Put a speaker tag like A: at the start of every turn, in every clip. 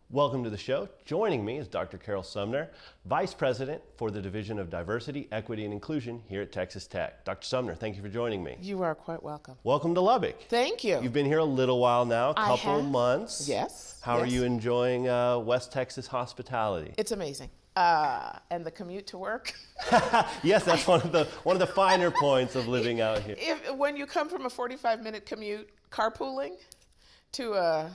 A: Welcome to the show. Joining me is Dr. Carol Sumner, Vice President for the Division of Diversity, Equity, and Inclusion here at Texas Tech. Dr. Sumner, thank you for joining me.
B: You are quite welcome.
A: Welcome to Lubbock.
B: Thank you.
A: You've been here a little while now, a
B: I
A: couple
B: have.
A: months.
B: Yes.
A: How are you enjoying West Texas hospitality?
B: It's amazing. And the commute to work.
A: Yes, that's one of the finer points of living out here.
B: When you come from a 45-minute commute, carpooling to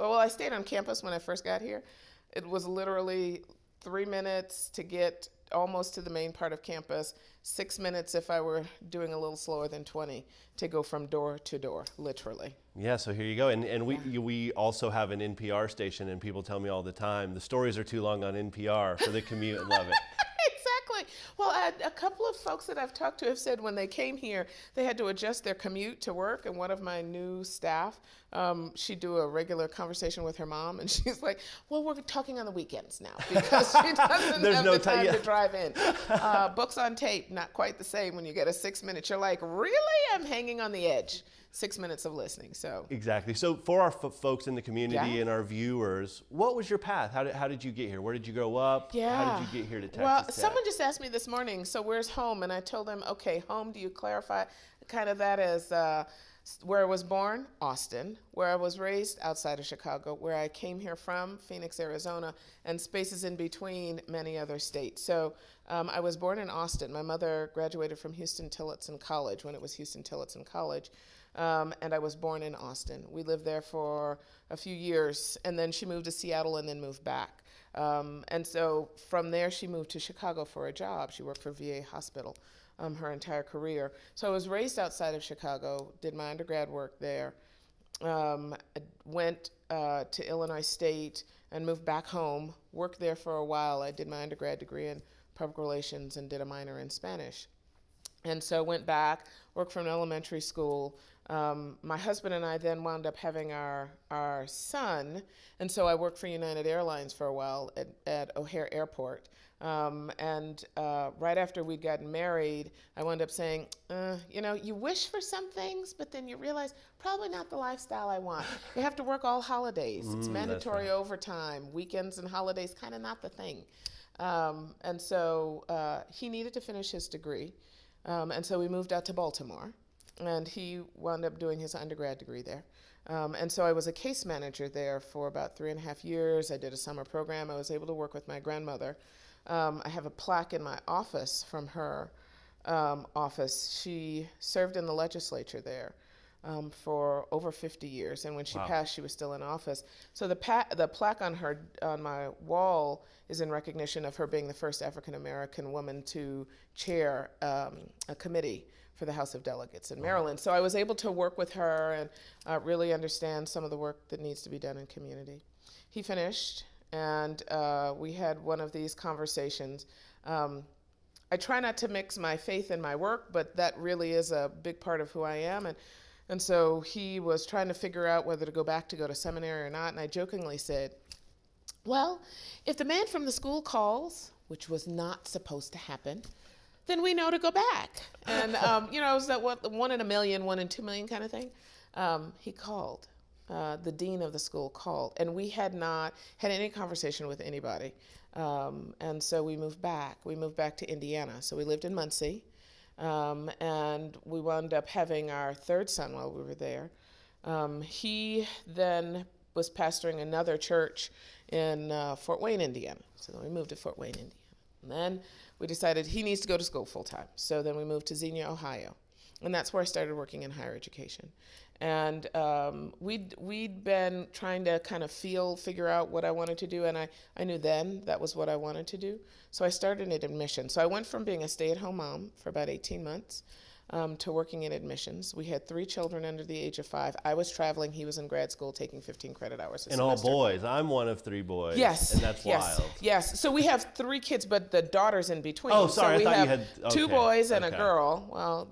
B: well, I stayed on campus when I first got here. It was literally 3 minutes to get almost to the main part of campus, 6 minutes if I were doing a little slower than 20 to go from door to door, literally.
A: Yeah, so here you go. And we also have an NPR station, and people tell me all the time, the stories are too long on NPR for the commute and love it.
B: Exactly. Well, a couple of folks that I've talked to have said when they came here, they had to adjust their commute to work. And one of my new staff, she'd do a regular conversation with her mom, and she's like, well, we're talking on the weekends now because she doesn't have the time to drive in. Books on tape, not quite the same when you get a 6 minutes. You're like, really? I'm hanging on the edge. 6 minutes of listening. So
A: exactly. So for our folks in the community and our viewers, what was your path? How did you get here? Where did you grow up? How did you get here to Texas
B: Well,
A: Tech?
B: someone just asked me this morning, so where's home? And I told them, okay, home, do you clarify kind of that as where I was born? Austin. Where I was raised? Outside of Chicago. Where I came here from? Phoenix, Arizona. And spaces in between, many other states. So I was born in Austin. My mother graduated from Houston-Tillotson College when it was Houston-Tillotson College. And I was born in Austin. We lived there for a few years, and then she moved to Seattle and then moved back. And so from there, she moved to Chicago for a job. She worked for VA Hospital her entire career. So I was raised outside of Chicago, did my undergrad work there, went to Illinois State and moved back home, worked there for a while. I did my undergrad degree in public relations and did a minor in Spanish. And so went back, worked for an elementary school. My husband and I then wound up having our son, and so I worked for United Airlines for a while at O'Hare Airport. And right after we'd gotten married, I wound up saying, you wish for some things, but then you realize probably not the lifestyle I want. You have to work all holidays. It's mandatory overtime. Weekends and holidays, kind of not the thing. And so he needed to finish his degree. And so we moved out to Baltimore, and he wound up doing his undergrad degree there. And so I was a case manager there for about 3.5 years. I did a summer program. I was able to work with my grandmother. I have a plaque in my office from her office. She served in the legislature there for over 50 years, and when she passed, she was still in office. So the plaque on my wall is in recognition of her being the first African American woman to chair a committee for the House of Delegates in Maryland. So I was able to work with her and really understand some of the work that needs to be done in community. He finished, and we had one of these conversations. I try not to mix my faith and my work, but that really is a big part of who I am. And so he was trying to figure out whether to go back to go to seminary or not, and I jokingly said, well, if the man from the school calls, which was not supposed to happen, then we know to go back. And, it was that 1 in a million, 1 in 2 million kind of thing. He called. The dean of the school called, and we had not had any conversation with anybody. And so we moved back. We moved back to Indiana. So we lived in Muncie. And we wound up having our third son while we were there. He then was pastoring another church in Fort Wayne, Indiana. So then we moved to Fort Wayne, Indiana. And then we decided he needs to go to school full time. So then we moved to Xenia, Ohio. And that's where I started working in higher education. And we'd been trying to kind of figure out what I wanted to do, and I knew then that was what I wanted to do. So I started in admissions. So I went from being a stay-at-home mom for about 18 months to working in admissions. We had 3 children under the age of 5. I was traveling. He was in grad school taking 15 credit hours a semester.
A: And all boys. I'm one of 3 boys.
B: Yes.
A: And that's wild.
B: Yes. So we have 3 kids, but the daughter's in between.
A: Oh, sorry.
B: So
A: I thought you had
B: 2 boys and a girl. Well,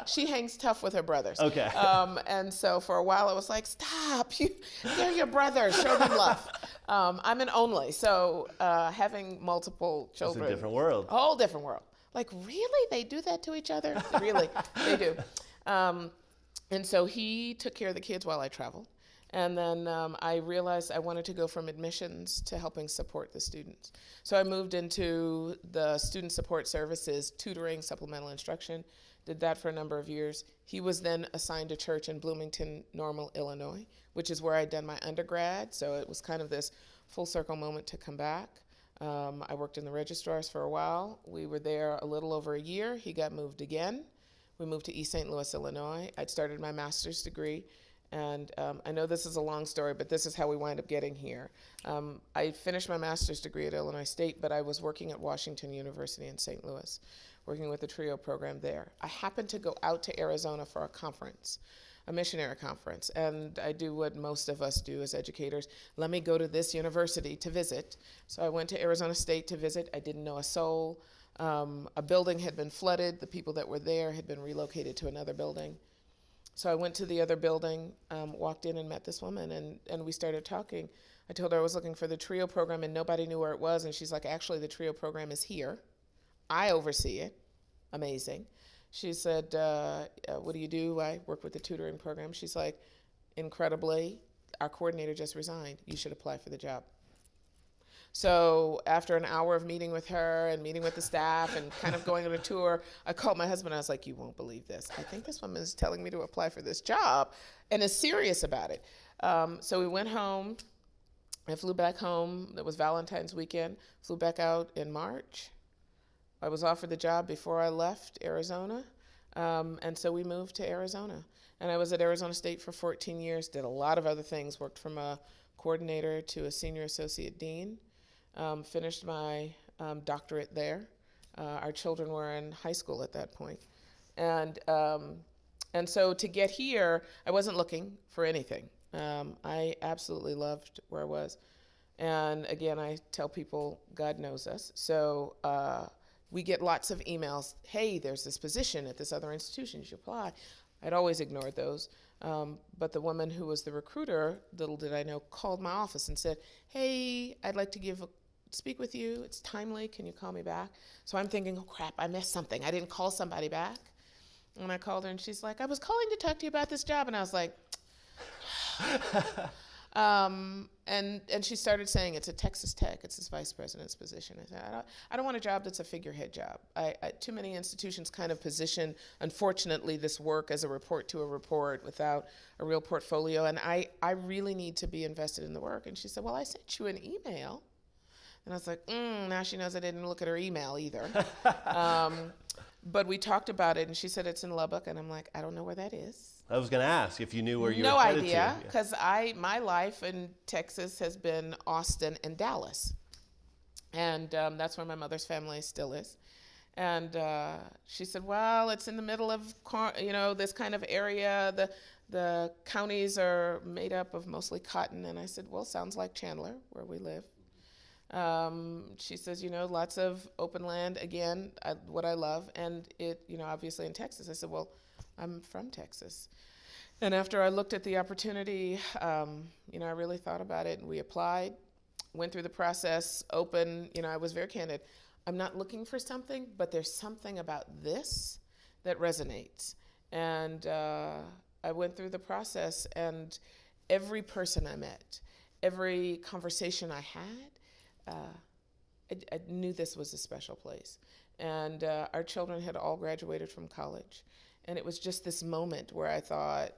B: she hangs tough with her brothers.
A: Okay.
B: And so for a while I was like, stop. They're your brothers. Show them love. I'm an only. So having multiple children.
A: It's a different world.
B: A whole different world. Like, really? They do that to each other? Really, they do. And so he took care of the kids while I traveled. And then I realized I wanted to go from admissions to helping support the students. So I moved into the student support services, tutoring, supplemental instruction, did that for a number of years. He was then assigned a church in Bloomington Normal, Illinois, which is where I'd done my undergrad. So it was kind of this full circle moment to come back. I worked in the registrars for a while. We were there a little over a year. He got moved again. We moved to East St. Louis, Illinois. I'd started my master's degree. And I know this is a long story, but this is how we wind up getting here. I finished my master's degree at Illinois State, but I was working at Washington University in St. Louis, working with the TRIO program there. I happened to go out to Arizona for a conference, a missionary conference, and I do what most of us do as educators. Let me go to this university to visit. So I went to Arizona State to visit. I didn't know a soul. A building had been flooded. The people that were there had been relocated to another building. So I went to the other building, walked in and met this woman, and we started talking. I told her I was looking for the TRIO program, and nobody knew where it was, and she's like, actually, the TRIO program is here. I oversee it. Amazing. She said, what do you do? I work with the tutoring program. She's like, incredibly, our coordinator just resigned. You should apply for the job. So after an hour of meeting with her and meeting with the staff and kind of going on a tour, I called my husband. I was like, you won't believe this. I think this woman is telling me to apply for this job and is serious about it. So we went home. I flew back home. It was Valentine's weekend. Flew back out in March. I was offered the job before I left Arizona. And so we moved to Arizona. And I was at Arizona State for 14 years, did a lot of other things, worked from a coordinator to a senior associate dean. Finished my doctorate there. Our children were in high school at that point. And so to get here, I wasn't looking for anything. I absolutely loved where I was. And again, I tell people, God knows us. So we get lots of emails. Hey, there's this position at this other institution. You should apply. I'd always ignored those. But the woman who was the recruiter, little did I know, called my office and said, hey, I'd like to speak with you. It's timely. Can you call me back? So I'm thinking, oh, crap, I missed something. I didn't call somebody back. And I called her, and she's like, I was calling to talk to you about this job. And I was like, and she started saying, it's a Texas Tech. It's this vice president's position. I said, I don't want a job that's a figurehead job. Too many institutions kind of position, unfortunately, this work as a report to a report without a real portfolio. And I really need to be invested in the work. And she said, well, I sent you an email. And I was like, now she knows I didn't look at her email either. But we talked about it, and she said it's in Lubbock. And I'm like, I don't know where that is.
A: I was going to ask if you knew where you were
B: No
A: headed
B: idea,
A: to.
B: because my life in Texas has been Austin and Dallas. And that's where my mother's family still is. And she said, well, it's in the middle of, this kind of area. The counties are made up of mostly cotton. And I said, well, sounds like Chandler, where we live. She says, lots of open land, again, what I love. And it, obviously in Texas. I said, well, I'm from Texas. And after I looked at the opportunity, I really thought about it, and we applied, went through the process, I was very candid. I'm not looking for something, but there's something about this that resonates. And I went through the process, and every person I met, every conversation I had, I knew this was a special place. And our children had all graduated from college. And it was just this moment where I thought,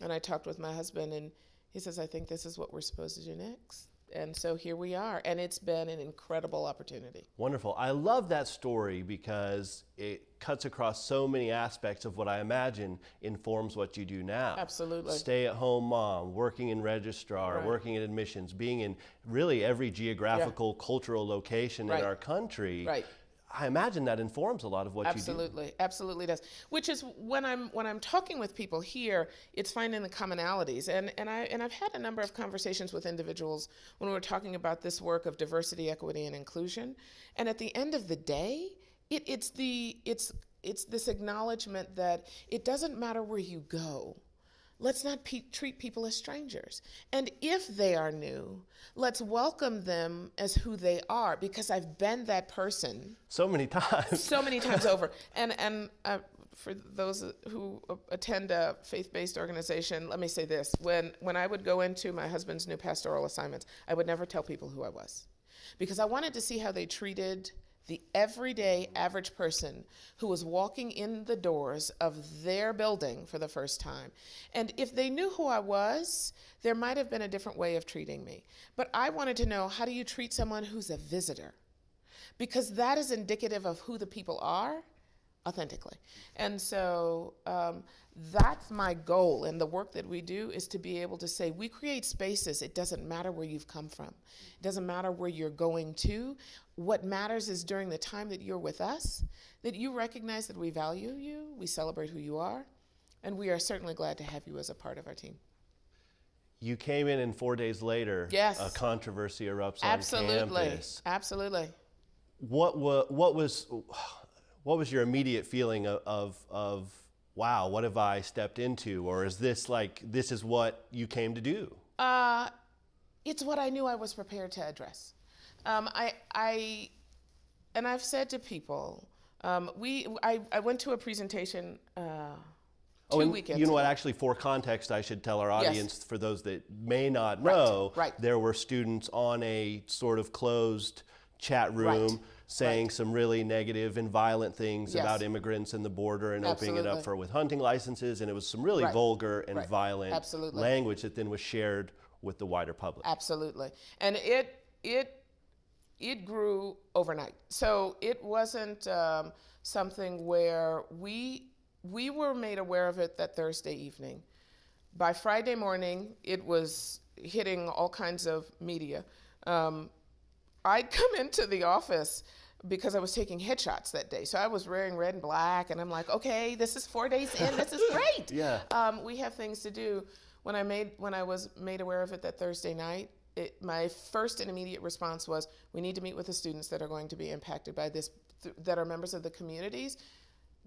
B: and I talked with my husband, and he says, I think this is what we're supposed to do next. And so here we are, and it's been an incredible opportunity.
A: Wonderful. I love that story because it cuts across so many aspects of what I imagine informs what you do now.
B: Absolutely.
A: Stay-at-home mom, working in registrar,
B: Right.
A: working in admissions, being in really every geographical, cultural location
B: Right.
A: in our country.
B: Right.
A: I imagine that informs a lot of what you do.
B: Absolutely does. Which is when I'm talking with people here, it's finding the commonalities. And I've had a number of conversations with individuals when we're talking about this work of diversity, equity, and inclusion. And at the end of the day, it's this acknowledgement that it doesn't matter where you go. Let's not treat people as strangers. And if they are new, let's welcome them as who they are, because I've been that person.
A: So many times.
B: So many times over. And for those who attend a faith-based organization, let me say this. When I would go into my husband's new pastoral assignments, I would never tell people who I was, because I wanted to see how they treated the everyday average person who was walking in the doors of their building for the first time. And if they knew who I was, there might have been a different way of treating me. But I wanted to know, how do you treat someone who's a visitor? Because that is indicative of who the people are authentically. And so that's my goal, and the work that we do is to be able to say, we create spaces. It doesn't matter where you've come from. It doesn't matter where you're going to. What matters is during the time that you're with us, that you recognize that we value you, we celebrate who you are, and we are certainly glad to have you as a part of our team.
A: You came in and 4 days later,
B: yes,
A: a controversy erupts on campus.
B: Absolutely.
A: What was your immediate feeling of wow, what have I stepped into? Or is this like, this is what you came to do?
B: It's what I knew I was prepared to address. And I've said to people, I went to a presentation 2 weekends
A: you know
B: ago.
A: what, actually, for context, I should tell our audience,
B: yes,
A: for those that may not know,
B: right.
A: There were students on a sort of closed chat room
B: right,
A: saying
B: right,
A: some really negative and violent things
B: yes,
A: about immigrants and the border and
B: absolutely,
A: opening it up for with hunting licenses, and it was some really
B: right,
A: vulgar and
B: right,
A: violent
B: absolutely,
A: language that then was shared with the wider public.
B: Absolutely. And it grew overnight. So it wasn't something where we were made aware of it that Thursday evening. By Friday morning, it was hitting all kinds of media. I'd come into the office because I was taking headshots that day. So I was wearing red and black, and I'm like, okay, this is 4 days in, this is great.
A: Yeah.
B: We have things to do. When I was made aware of it that Thursday night, my first and immediate response was, we need to meet with the students that are going to be impacted by this, that are members of the communities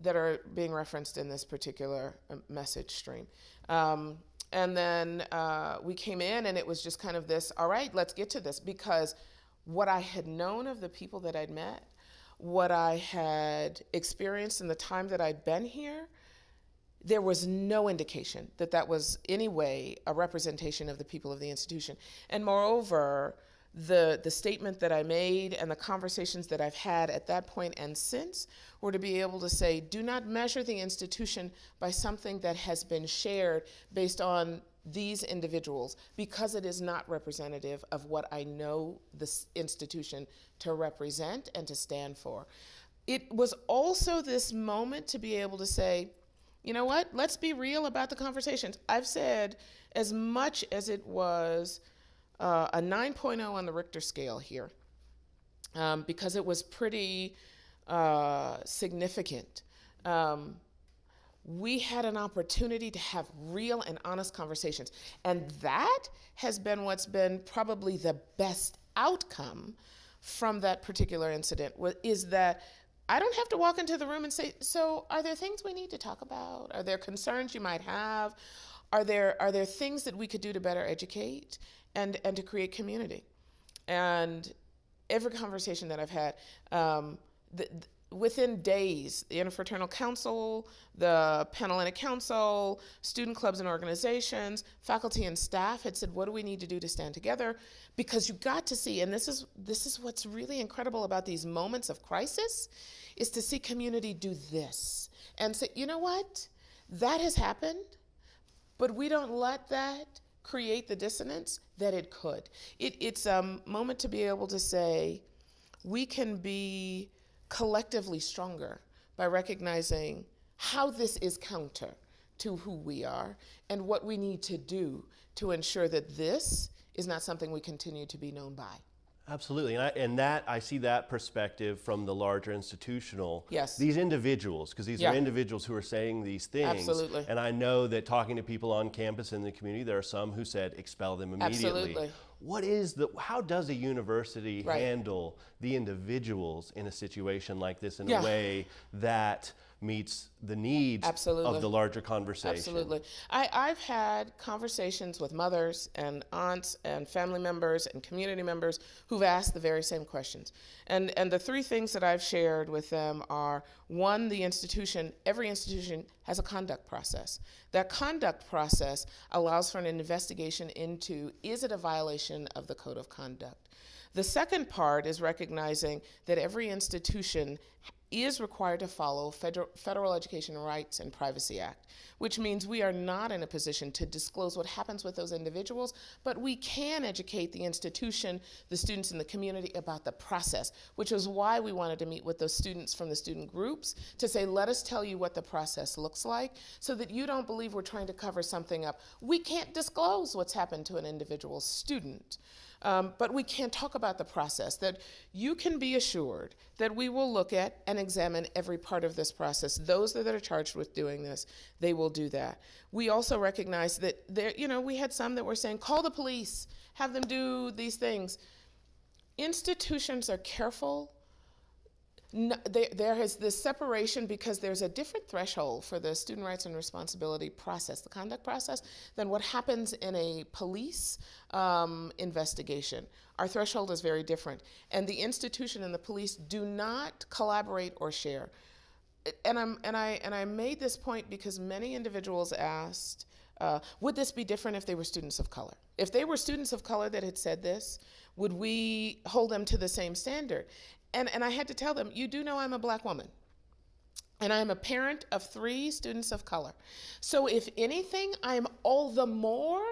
B: that are being referenced in this particular message stream. And then we came in, and it was just kind of this, all right, let's get to this, because what I had known of the people that I'd met, what I had experienced in the time that I'd been here, there was no indication that that was any way a representation of the people of the institution. And moreover, the statement that I made and the conversations that I've had at that point and since were to be able to say, do not measure the institution by something that has been shared based on these individuals, because it is not representative of what I know this institution to represent and to stand for. It was also this moment to be able to say, you know what, let's be real about the conversations. I've said, as much as it was a 9.0 on the Richter scale here, because it was pretty significant. We had an opportunity to have real and honest conversations. And that has been what's been probably the best outcome from that particular incident, is that I don't have to walk into the room and say, so are there things we need to talk about? Are there concerns you might have? Are there things that we could do to better educate and to create community? And every conversation that I've had, within days, the Interfraternal Council, the Panhellenic Council, student clubs and organizations, faculty and staff had said, what do we need to do to stand together? Because you got to see, and this is what's really incredible about these moments of crisis, is to see community do this and say, you know what, that has happened, but we don't let that create the dissonance that it could. It's a moment to be able to say, we can be collectively stronger by recognizing how this is counter to who we are and what we need to do to ensure that this is not something we continue to be known by.
A: Absolutely, and I see that perspective from the larger institutional.
B: Yes.
A: These individuals, because these are individuals who are saying these things.
B: Absolutely.
A: And I know that talking to people on campus in the community, there are some who said expel them immediately.
B: Absolutely.
A: How does a university handle the individuals in a situation like this in a way that meets the needs
B: Absolutely.
A: of the larger conversation.
B: Absolutely. I've had conversations with mothers and aunts and family members and community members who've asked the very same questions. And the three things that I've shared with them are, one, every institution has a conduct process. That conduct process allows for an investigation into, is it a violation of the code of conduct? The second part is recognizing that every institution is required to follow Federal Education Rights and Privacy Act, which means we are not in a position to disclose what happens with those individuals, but we can educate the institution, the students in the community about the process, which is why we wanted to meet with those students from the student groups to say, let us tell you what the process looks like so that you don't believe we're trying to cover something up. We can't disclose what's happened to an individual student. But we can talk about the process, that you can be assured that we will look at and examine every part of this process. Those that are charged with doing this, they will do that. We also recognize that we had some that were saying, call the police, have them do these things. Institutions are careful. No, there is this separation because there's a different threshold for the student rights and responsibility process, the conduct process, than what happens in a police investigation. Our threshold is very different. And the institution and the police do not collaborate or share. And I made this point because many individuals asked, would this be different if they were students of color? If they were students of color that had said this, would we hold them to the same standard? And I had to tell them, you do know I'm a black woman. And I'm a parent of 3 students of color. So if anything, I'm all the more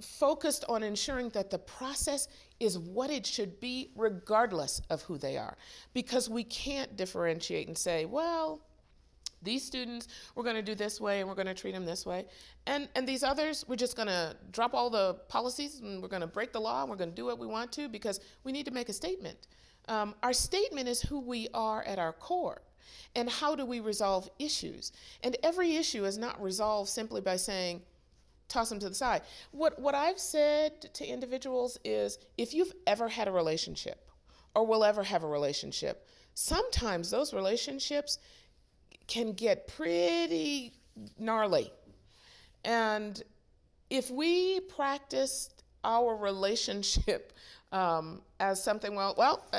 B: focused on ensuring that the process is what it should be regardless of who they are. Because we can't differentiate and say, well, these students, we're going to do this way and we're going to treat them this way. And these others, we're just going to drop all the policies and we're going to break the law and we're going to do what we want to because we need to make a statement. Our statement is who we are at our core and how do we resolve issues. And every issue is not resolved simply by saying, toss them to the side. What I've said to individuals is, if you've ever had a relationship or will ever have a relationship, sometimes those relationships can get pretty gnarly. And if we practiced our relationship as something,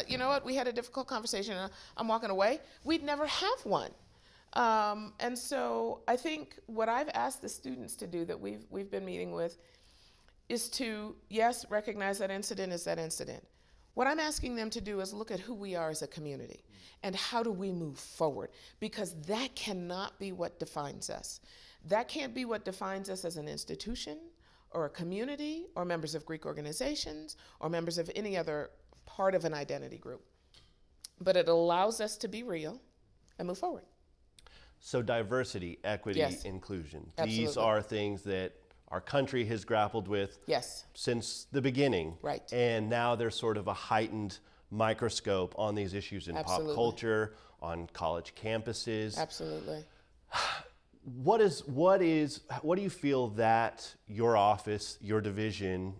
B: you know what, we had a difficult conversation, I'm walking away, we'd never have one. And so I think what I've asked the students to do that we've been meeting with is to, yes, recognize that incident is that incident. What I'm asking them to do is look at who we are as a community and how do we move forward, because that cannot be what defines us. That can't be what defines us as an institution or a community or members of Greek organizations or members of any other part of an identity group. But it allows us to be real and move forward.
A: So diversity, equity,
B: Yes.
A: inclusion.
B: Absolutely.
A: These are things that our country has grappled with
B: Yes.
A: since the beginning.
B: Right.
A: And now there's sort of a heightened microscope on these issues in
B: Absolutely.
A: pop culture, on college campuses.
B: Absolutely.
A: What do you feel that your office, your division,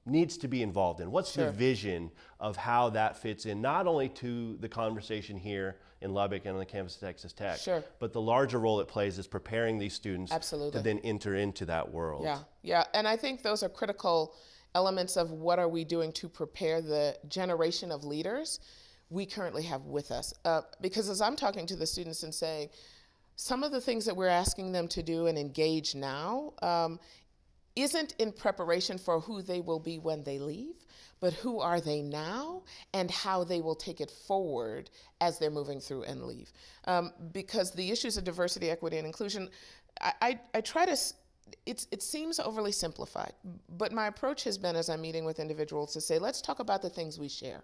A: needs to be involved in? What's
B: Sure.
A: the vision of how that fits in, not only to the conversation here in Lubbock and on the campus of Texas Tech,
B: Sure.
A: but the larger role it plays is preparing these students
B: Absolutely.
A: to then enter into that world?
B: Yeah. And I think those are critical elements of what are we doing to prepare the generation of leaders we currently have with us. Because as I'm talking to the students and saying, some of the things that we're asking them to do and engage now isn't in preparation for who they will be when they leave, but who are they now and how they will take it forward as they're moving through and leave. Because the issues of diversity, equity, and inclusion, I try to, it seems overly simplified, but my approach has been, as I'm meeting with individuals, to say, let's talk about the things we share.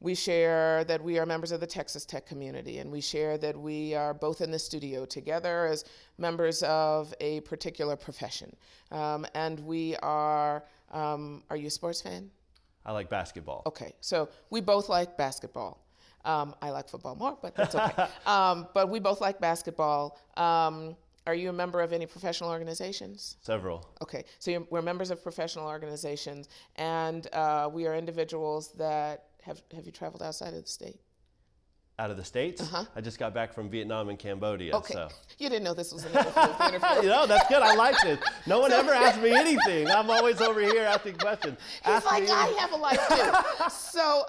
B: We share that we are members of the Texas Tech community, and we share that we are both in the studio together as members of a particular profession. And we are you a sports fan?
A: I like basketball.
B: Okay, so we both like basketball. I like football more, but that's okay. But we both like basketball. Are you a member of any professional organizations?
A: Several.
B: Okay, so we're members of professional organizations, and we are individuals that have you traveled outside of the state?
A: Out of the States? I just got back from Vietnam and Cambodia.
B: Okay.
A: So.
B: You didn't know this was an interview.
A: That's good. I like this. No one ever asked me anything. I'm always over here asking questions.
B: He's like, I have a life too. So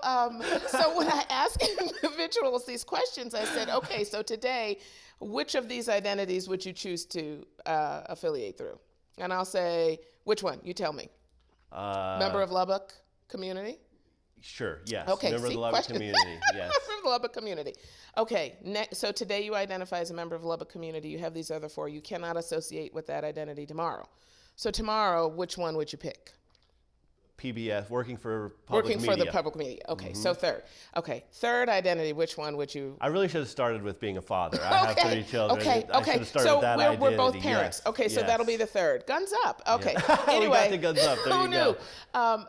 B: when I ask individuals these questions, I said, okay, so today, which of these identities would you choose to affiliate through? And I'll say, which one? You tell me. Member of Lubbock community?
A: Sure, yes.
B: Okay,
A: Member of the Lubbock community, yes.
B: Member of the Lubbock community. Okay, so today you identify as a member of the Lubbock community. You have these other four. You cannot associate with that identity tomorrow. So tomorrow, which one would you pick?
A: PBS, working for public media.
B: Working for the public media. Okay, so third. Okay, third identity, which one would you?
A: I really should have started with being a father. I have 3 children.
B: Okay,
A: I should have started
B: so
A: with that identity.
B: we're both parents.
A: Yes.
B: Okay, so
A: yes.
B: that'll be the third. Guns up. Okay.
A: Yeah.
B: Anyway,
A: we got the guns up. There
B: who
A: you
B: knew?
A: go.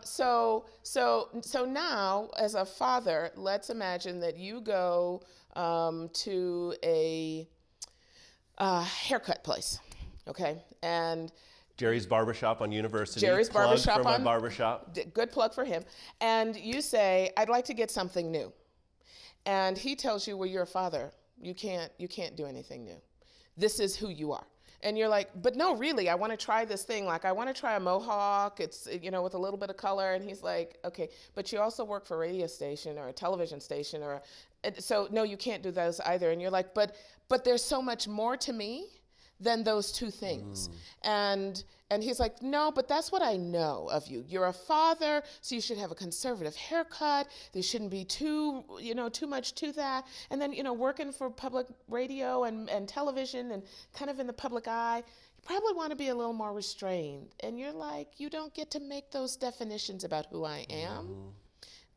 B: So now, as a father, let's imagine that you go to a haircut place, okay, and
A: Jerry's Barbershop on University.
B: Jerry's
A: Plug
B: Barbershop
A: for my
B: on
A: barbershop.
B: Good plug for him. And you say, I'd like to get something new. And he tells you, well, you're a father. You can't do anything new. This is who you are. And you're like, but no, really, I want to try this thing. Like, I want to try a mohawk. It's, with a little bit of color. And he's like, okay, but you also work for a radio station or a television station so no, you can't do those either. And you're like, but there's so much more to me than those two things. And he's like, no, but that's what I know of you. You're a father, so you should have a conservative haircut. There shouldn't be too much to that. And then, working for public radio and television and kind of in the public eye, you probably want to be a little more restrained. And you're like, you don't get to make those definitions about who I am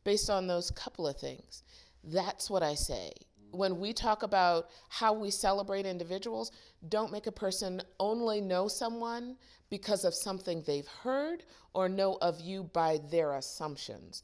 B: based on those couple of things. That's what I say. When we talk about how we celebrate individuals, don't make a person only know someone because of something they've heard or know of you by their assumptions.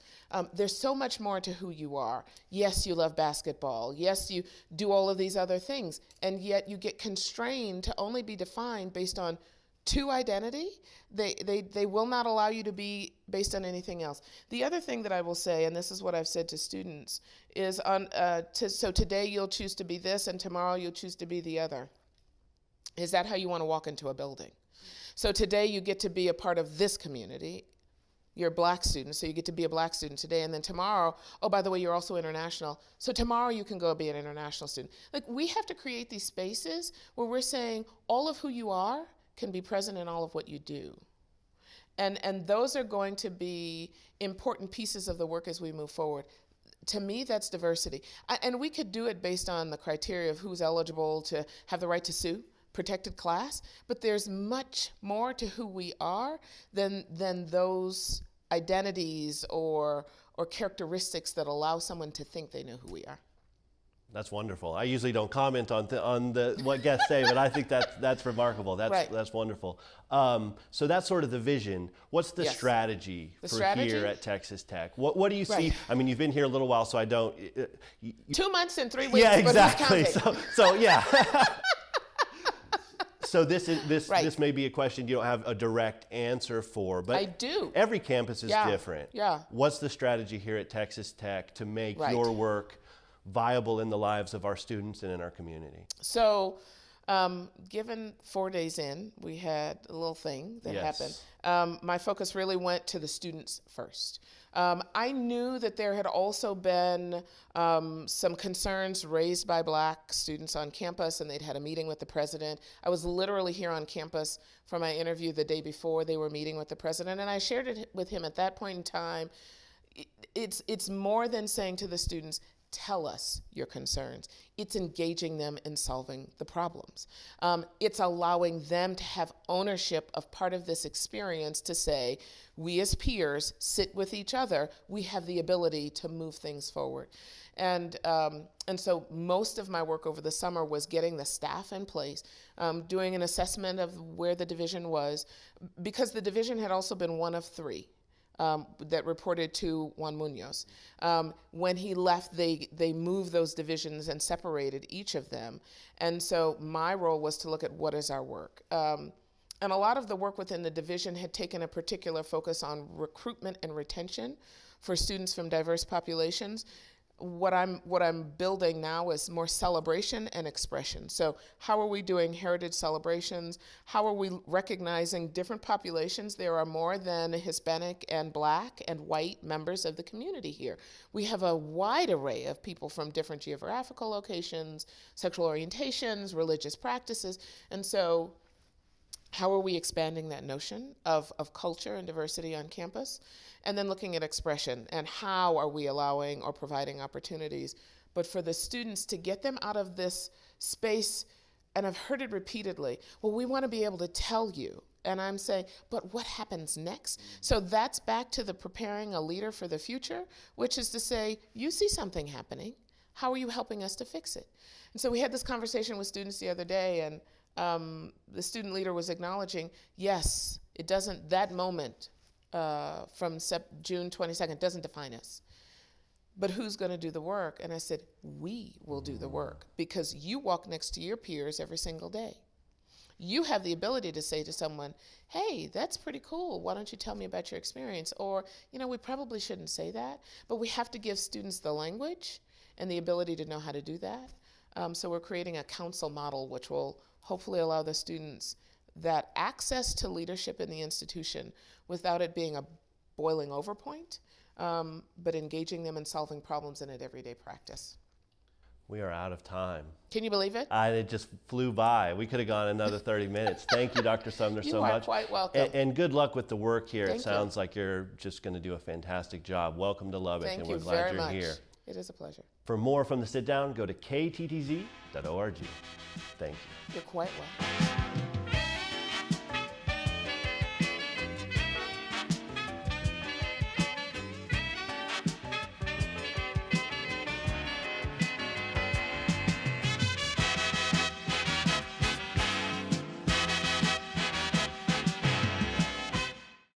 B: There's so much more to who you are. Yes, you love basketball. Yes, you do all of these other things. And yet you get constrained to only be defined based on two identity. They will not allow you to be based on anything else. The other thing that I will say, and this is what I've said to students, is so today you'll choose to be this and tomorrow you'll choose to be the other. Is that how you want to walk into a building? So today you get to be a part of this community. You're a black student, so you get to be a black student today. And then tomorrow, oh, by the way, you're also international. So tomorrow you can go be an international student. Like, we have to create these spaces where we're saying all of who you are can be present in all of what you do. And those are going to be important pieces of the work as we move forward. To me, that's diversity. And we could do it based on the criteria of who's eligible to have the right to sue, protected class, but there's much more to who we are than those identities or characteristics that allow someone to think they know who we are.
A: That's wonderful. I usually don't comment on what guests say, but I think that's remarkable. That's wonderful. So that's sort of the vision. What's the strategy here at Texas Tech? What do you see? I mean, you've been here a little while, so I don't.
B: 2 months and 3 weeks.
A: Yeah, exactly.
B: But who's counting?
A: So yeah. So this may be a question you don't have a direct answer for, but
B: I do.
A: Every campus is different.
B: Yeah.
A: What's the strategy here at Texas Tech to make your work viable in the lives of our students and in our community?
B: So, given 4 days in, we had a little thing that happened. My focus really went to the students first. I knew that there had also been some concerns raised by black students on campus, and they'd had a meeting with the president. I was literally here on campus for my interview the day before they were meeting with the president, and I shared it with him at that point in time. It's more than saying to the students, tell us your concerns. It's engaging them in solving the problems. It's allowing them to have ownership of part of this experience to say, we as peers sit with each other, we have the ability to move things forward. And so most of my work over the summer was getting the staff in place, doing an assessment of where the division was, because the division had also been one of 3. That reported to Juan Munoz. When he left, they moved those divisions and separated each of them. And so my role was to look at what is our work. And a lot of the work within the division had taken a particular focus on recruitment and retention for students from diverse populations. what I'm building now is more celebration and expression. So how are we doing heritage celebrations? How are we recognizing different populations? There are more than Hispanic and Black and white members of the community here. We have a wide array of people from different geographical locations, sexual orientations, religious practices. And so how are we expanding that notion of culture and diversity on campus? And then looking at expression and how are we allowing or providing opportunities. But for the students to get them out of this space, and I've heard it repeatedly, well, we want to be able to tell you. And I'm saying, but what happens next? So that's back to the preparing a leader for the future, which is to say, you see something happening. How are you helping us to fix it? And so we had this conversation with students the other day, and the student leader was acknowledging, yes, it doesn't, that moment from June 22nd doesn't define us. But who's going to do the work? And I said, we will do the work, because you walk next to your peers every single day. You have the ability to say to someone, hey, that's pretty cool. Why don't you tell me about your experience? Or, you know, we probably shouldn't say that, but we have to give students the language and the ability to know how to do that. So we're creating a council model which will hopefully allow the students that access to leadership in the institution without it being a boiling over point, but engaging them in solving problems in an everyday practice.
A: We are out of time.
B: Can you believe it?
A: It just flew by. We could have gone another 30 minutes. Thank you, Dr. Sumner, so much.
B: You are quite welcome.
A: And good luck with the work here.
B: Thank
A: it sounds like you're just going to do a fantastic job. Welcome to Lubbock, and we're glad you're here.
B: It is a pleasure.
A: For more from the sit down, go to kttz.org. Thank you.
B: You're quite welcome.